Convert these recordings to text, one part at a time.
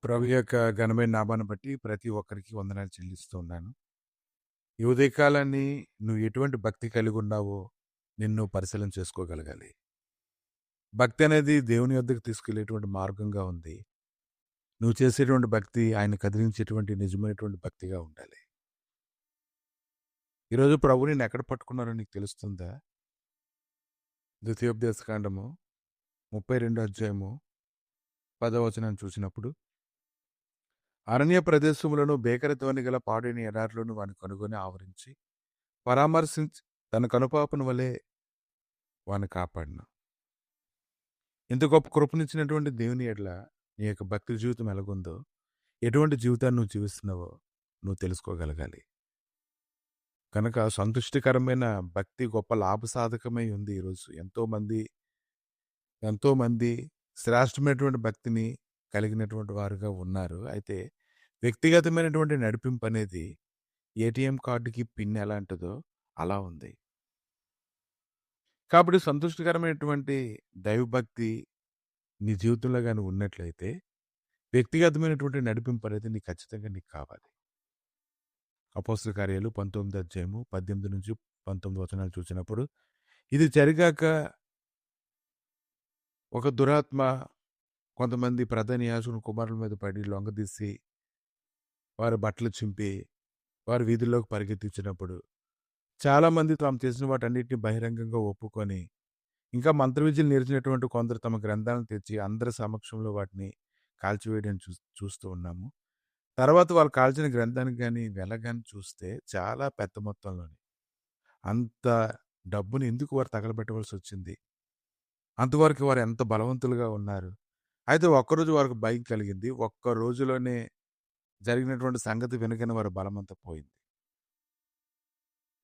ప్రభు యొక్క ఘనమైన నామాన్ని బట్టి ప్రతి ఒక్కరికి వందనాలు చెల్లిస్తూ ఉన్నాను. ఈ ఉదయకాలాన్ని నువ్వు ఎటువంటి భక్తి కలిగి ఉన్నావో నిన్ను పరిశీలన చేసుకోగలగాలి. భక్తి అనేది దేవుని యొద్దకు తీసుకెళ్లేటువంటి మార్గంగా ఉంది. నువ్వు చేసేటువంటి భక్తి ఆయన కదిలించేటువంటి నిజమైనటువంటి భక్తిగా ఉండాలి. ఈరోజు ప్రభు నిన్ను ఎక్కడ పట్టుకున్నారో నీకు తెలుస్తుందా? ద్వితీయోపదేశకాండము 32 అధ్యాయము 10వ వచనాన్ని చూసినప్పుడు, అరణ్య ప్రదేశములను భేకర ధ్వని గల పాడైన ఎడారులను వాని కనుగొని ఆవరించి పరామర్శించి తన కనుపాపన వలె వాని కాపాడిన. ఇంత గొప్ప కృపనిచ్చినటువంటి దేవుని ఎడల నీ యొక్క భక్తి జీవితం ఎలాగుందో, ఎటువంటి జీవితాన్ని నువ్వు జీవిస్తున్నావో నువ్వు తెలుసుకోగలగాలి. కనుక సంతుష్టికరమైన భక్తి గొప్ప లాభసాధకమై ఉంది. ఈరోజు ఎంతోమంది శ్రేష్టమైనటువంటి భక్తిని కలిగినటువంటి వారుగా ఉన్నారు. అయితే వ్యక్తిగతమైనటువంటి నడిపింపు అనేది ఏటీఎం కార్డుకి పిన్ ఎలా ఉంటుందో అలా ఉంది. కాబట్టి సంతుష్టికరమైనటువంటి దైవభక్తి నీ జీవితంలో కానీ ఉన్నట్లయితే వ్యక్తిగతమైనటువంటి నడిపింపు అనేది నీకు ఖచ్చితంగా నీకు కావాలి. అపోస్తల కార్యాలు 19 అధ్యాయము 18 నుంచి 19 వచనాలు చూసినప్పుడు, ఇది జరిగాక ఒక దురాత్మ కొంతమంది ప్రధాన యాజకుని కుమారుల మీద పడి లొంగదీసి వారి బట్టలు చింపి వారి వీధుల్లోకి పరిగెత్తించినప్పుడు చాలామంది తాము చేసిన వాటన్నిటిని బహిరంగంగా ఒప్పుకొని, ఇంకా మంత్ర విద్యలు నేర్చినటువంటి కొందరు తమ గ్రంథాలను తెచ్చి అందరి సమక్షంలో వాటిని కాల్చివేయడం చూస్తూ ఉన్నాము. తర్వాత వాళ్ళు కాల్చిన గ్రంథానికి కానీ వెల కానీ చూస్తే చాలా పెద్ద మొత్తంలోని అంత డబ్బుని ఎందుకు వారు తగలబెట్టవలసి వచ్చింది? అంతవరకు వారు ఎంత బలవంతులుగా ఉన్నారు. అయితే ఒక్కరోజు వారికి భయం కలిగింది. ఒక్క రోజులోనే జరిగినటువంటి సంగతి వెనుకనే వారి బలమంతా పోయింది.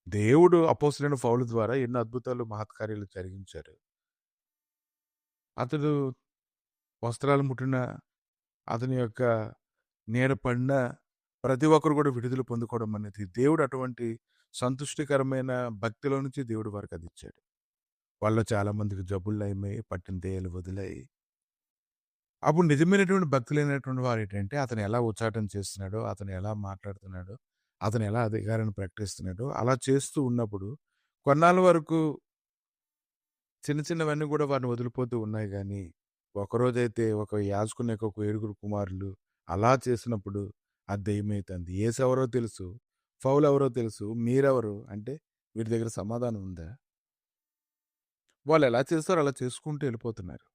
దేవుడు అపోస్తలుడైన పౌలు ద్వారా ఎన్నో అద్భుతాలు మహత్కార్యాలు జరిగించారు. అతడు వస్త్రాలు ముట్టిన, అతని యొక్క నీడ పడిన ప్రతి ఒక్కరు కూడా విడుదల పొందుకోవడం అనేది దేవుడు అటువంటి సంతుష్టికరమైన భక్తిలో నుంచి దేవుడు వారికి అది ఇచ్చాడు. వాళ్ళలో చాలా మందికి జబ్బులు అయిపోయి, పట్టిన దేయాలు వదిలాయి. అప్పుడు నిజమైనటువంటి భక్తులైనటువంటి వారు ఏంటంటే, అతను ఎలా ఉచ్చాటన చేస్తున్నాడో, అతను ఎలా మాట్లాడుతున్నాడో, అతను ఎలా అధికారాన్ని ప్రకటిస్తున్నాడో అలా చేస్తూ ఉన్నప్పుడు కొన్నాళ్ళ వరకు చిన్న చిన్నవన్నీ కూడా వారిని వదిలిపోతూ ఉన్నాయి. కానీ ఒకరోజైతే ఒక యాజకుని యొక్క ఒక 7 కుమారులు అలా చేసినప్పుడు ఆ దెయ్యమైతుంది. యేసు ఎవరో తెలుసు, పౌలు ఎవరో తెలుసు, మీరెవరు అంటే వీరి దగ్గర సమాధానం ఉందా? వాళ్ళు ఎలా చేస్తారో అలా చేసుకుంటూ వెళ్ళిపోతున్నారు.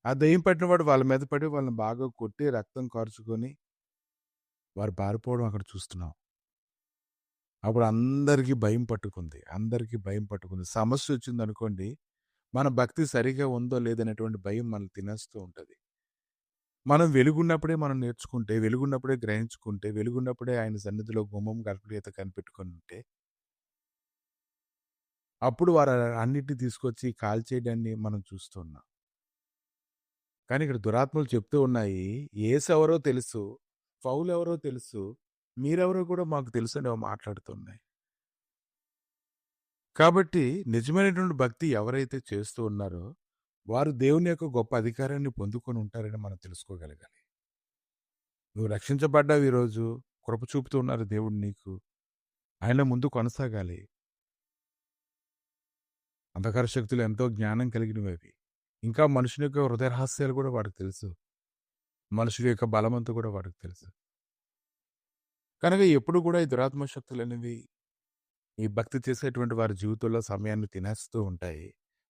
ఆ దెయ్యం పట్టిన వాడు వాళ్ళ మీద పడి వాళ్ళని బాగా కొట్టి రక్తం కార్చుకొని వారు పారిపోవడం అక్కడ చూస్తున్నాం. అప్పుడు అందరికీ భయం పట్టుకుంది. సమస్య వచ్చింది అనుకోండి, మన భక్తి సరిగా ఉందో లేదనేటువంటి భయం మనల్ని తినేస్తూ ఉంటుంది. మనం వెలుగున్నప్పుడే మనం నేర్చుకుంటే, వెలుగున్నప్పుడే గ్రహించుకుంటే, వెలుగున్నప్పుడే ఆయన సన్నిధిలో గుమ్మం గడప కనిపెట్టుకొని ఉంటే, అప్పుడు వారు అన్నిటిని తీసుకొచ్చి కాల్చేయడాన్ని మనం చూస్తున్నాం. కానీ ఇక్కడ దురాత్మలు చెప్తూ ఉన్నాయి, యేసు ఎవరో తెలుసు, పౌలు ఎవరో తెలుసు, మీరెవరో కూడా మాకు తెలుసు అని మాట్లాడుతున్నాయి. కాబట్టి నిజమైనటువంటి భక్తి ఎవరైతే చేస్తూ ఉన్నారో వారు దేవుని యొక్క గొప్ప అధికారాన్ని పొందుకొని ఉంటారని మనం తెలుసుకోగలగాలి. నువ్వు రక్షించబడ్డావు, ఈరోజు కృప చూపుతూ ఉన్నారు దేవుడు నీకు. ఆయన ముందు కొనసాగాలి. అంధకార శక్తులు ఎంతో జ్ఞానం కలిగినవి అవి. ఇంకా మనుషుని యొక్క హృదయ రహస్యాలు కూడా వాడికి తెలుసు. మనుషుల యొక్క బలమంతా కూడా వాడికి తెలుసు. కనుక ఎప్పుడు కూడా ఈ దురాత్మ శక్తులు అనేవి ఈ భక్తి చేసేటువంటి వారి జీవితంలో సమయాన్ని తినేస్తూ ఉంటాయి.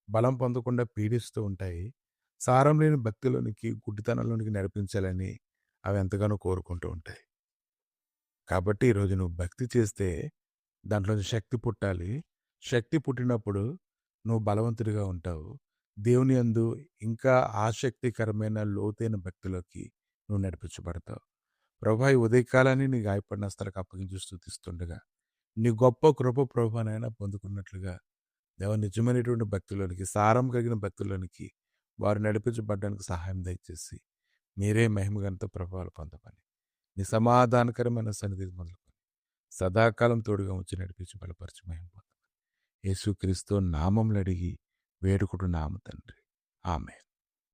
బలం పొందకుండా పీడిస్తూ ఉంటాయి. సారం లేని భక్తిలోనికి, గుడ్డితనంలోనికి నడిపించాలని అవి ఎంతగానో కోరుకుంటూ ఉంటాయి. కాబట్టి ఈరోజు నువ్వు భక్తి చేస్తే దాంట్లో శక్తి పుట్టాలి. శక్తి పుట్టినప్పుడు నువ్వు బలవంతుడిగా ఉంటావు. దేవుని యందు ఇంకా ఆసక్తికరమైన లోతైన భక్తిలోకి నువ్వు నడిపించబడతావు. ప్రభా, ఈ ఉదయకాలాన్ని నీ గాయపడిన స్థలకు అప్పగించి స్తుతిస్తుండగా నీ గొప్ప కృప ప్రభానైనా పొందుకున్నట్లుగా దేవ నిజమైనటువంటి భక్తులోనికి, సారం కలిగిన భక్తులోనికి వారు నడిపించబడ్డానికి సహాయం దయచేసి మీరే మహిమ ఘనత ప్రభావాలు పొందమని నీ సమాధానకరమైన సన్నిధి మొదలుకొని సదాకాలం తోడుగా వచ్చి నడిపించి బలపరిచి మహిమ పొందమని యేసుక్రీస్తు నామములో అడిగి వేడుకుంటున్నాము తండ్రి. ఆమేన్.